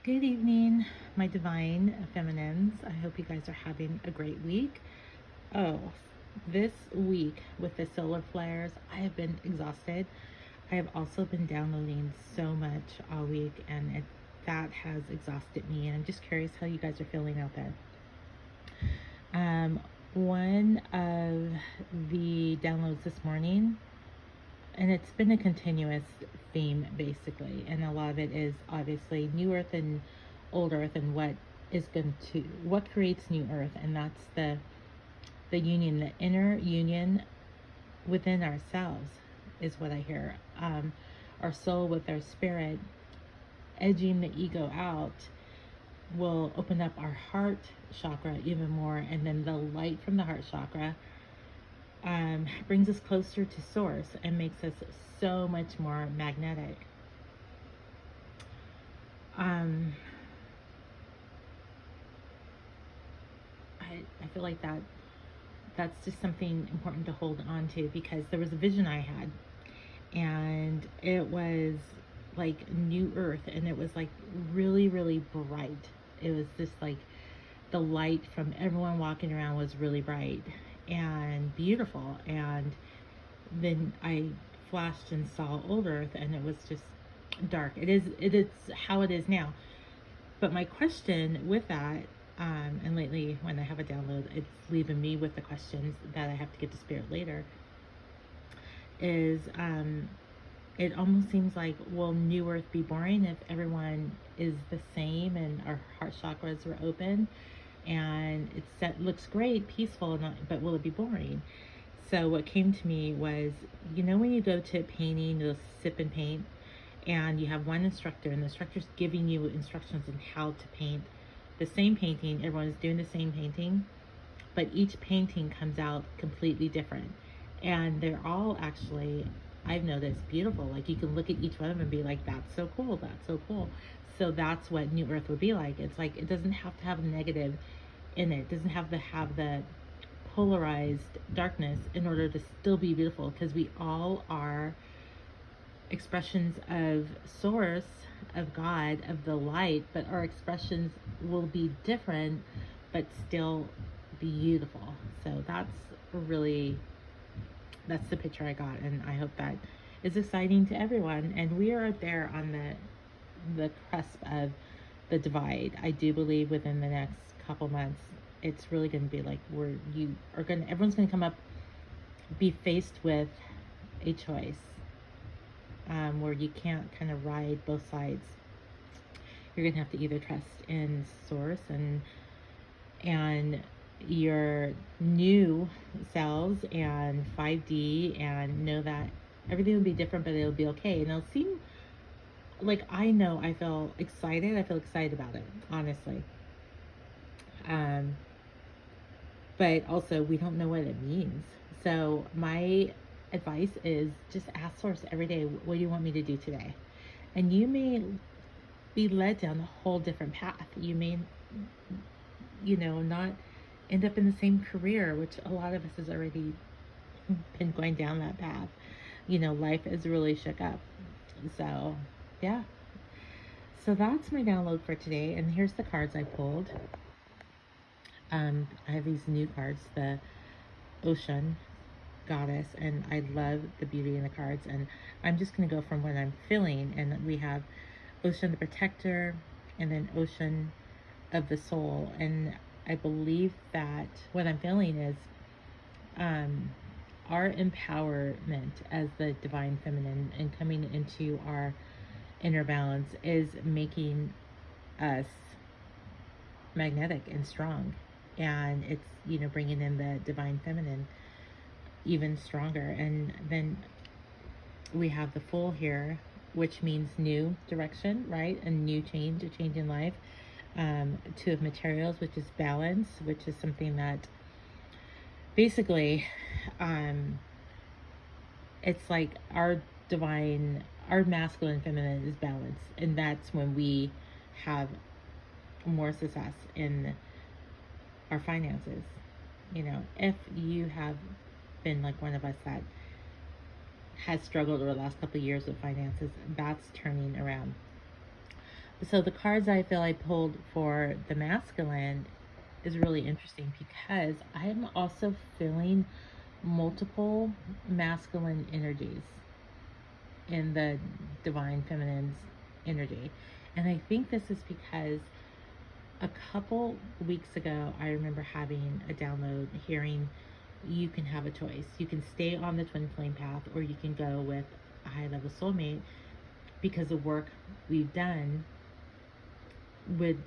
Good evening, my divine feminines. I hope you guys are having a great week. Oh, this week with the solar flares, I have been exhausted. I have also been downloading so much all week, and that has exhausted me. And I'm just curious how you guys are feeling out there. Um, One of the downloads this morning, and it's been a continuous theme basically, and a lot of it is obviously new earth and old earth, and what creates new earth, and that's the union, the inner union within ourselves is what I hear. Our soul with our spirit, edging the ego out, will open up our heart chakra even more, and then the light from the heart chakra brings us closer to source and makes us so much more magnetic. I feel like that's just something important to hold on to, because there was a vision I had, and it was like new earth, and it was like really, really bright. It was just like the light from everyone walking around was really bright and beautiful. And then I flashed and saw old earth, and it was just dark. It is how it is now. But my question with that, and lately when I have a download, it's leaving me with the questions that I have to give to spirit later, is it almost seems like, will new earth be boring if everyone is the same and our heart chakras are open and looks great, peaceful, but will it be boring? So what came to me was, when you go to painting, you'll sip and paint, and you have one instructor, and the instructor's giving you instructions on how to paint the same painting. Everyone is doing the same painting, but each painting comes out completely different. And they're all actually, I've noticed, beautiful. Like, you can look at each one of them and be like, that's so cool, that's so cool. So that's what New Earth would be like. It's like, it doesn't have to have negative in it. It doesn't have to have the polarized darkness in order to still be beautiful, because we all are expressions of source, of God, of the light, but our expressions will be different but still beautiful. So that's the picture I got, and I hope that is exciting to everyone. And we are there on the cusp of the divide. I do believe within the next couple months it's really going to be like, where everyone's going to come up, be faced with a choice, where you can't kind of ride both sides. You're going to have to either trust in source and your new selves and 5D, and know that everything will be different, but it'll be okay. And it'll seem like, I feel excited. I feel excited about it, honestly. But also, we don't know what it means. So my advice is just ask source every day, what do you want me to do today? And you may be led down a whole different path. You may, not end up in the same career, which a lot of us has already been going down that path. Life is really shook up. So, yeah. So that's my download for today. And here's the cards I pulled. I have these new cards, the Ocean Goddess, and I love the beauty in the cards. And I'm just going to go from what I'm feeling. And we have Ocean the Protector, and then Ocean of the Soul. And I believe that what I'm feeling is our empowerment as the divine feminine and coming into our inner balance is making us magnetic and strong. And it's, bringing in the divine feminine even stronger. And then we have the Fool here, which means new direction, right? A new change, a change in life. Two of Materials, which is balance, which is something that basically, it's like our masculine, feminine is balance. And that's when we have more success in our finances. If you have been like one of us that has struggled over the last couple of years with finances, that's turning around. So the cards I feel I pulled for the masculine is really interesting because I am also feeling multiple masculine energies in the divine feminine's energy. And I think this is because a couple weeks ago, I remember having a download hearing you can have a choice. You can stay on the twin flame path or you can go with a high level soulmate because the work we've done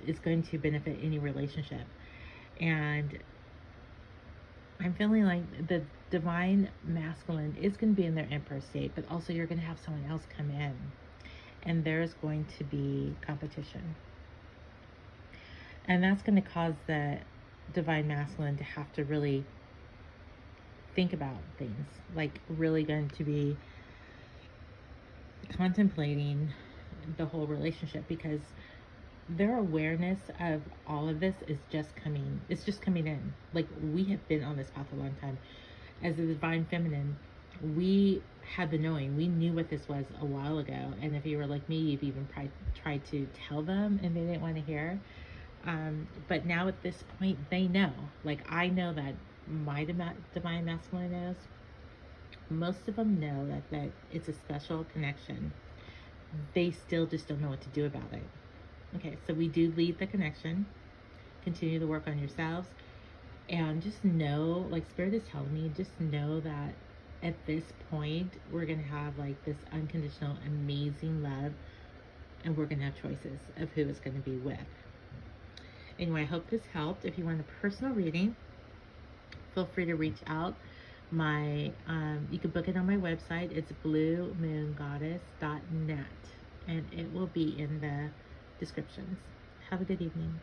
is going to benefit any relationship. And I'm feeling like the divine masculine is going to be in their emperor state, but also you're going to have someone else come in and there's going to be competition. And that's going to cause the divine masculine to have to really think about things, like really going to be contemplating the whole relationship because their awareness of all of this is just coming in. Like, we have been on this path a long time. As the divine feminine, we had the knowing. We knew what this was a while ago. And if you were like me, you've even tried to tell them and they didn't want to hear. But now at this point, they know. Like, I know that my divine masculine knows. Most of them know that it's a special connection. They still just don't know what to do about it. Okay, so we do lead the connection. Continue to work on yourselves. And just know, like Spirit is telling me, just know that at this point, we're going to have like this unconditional, amazing love. And we're going to have choices of who it's going to be with. Anyway, I hope this helped. If you want a personal reading, feel free to reach out. You can book it on my website. It's bluemoongoddess.net, and it will be in the descriptions. Have a good evening.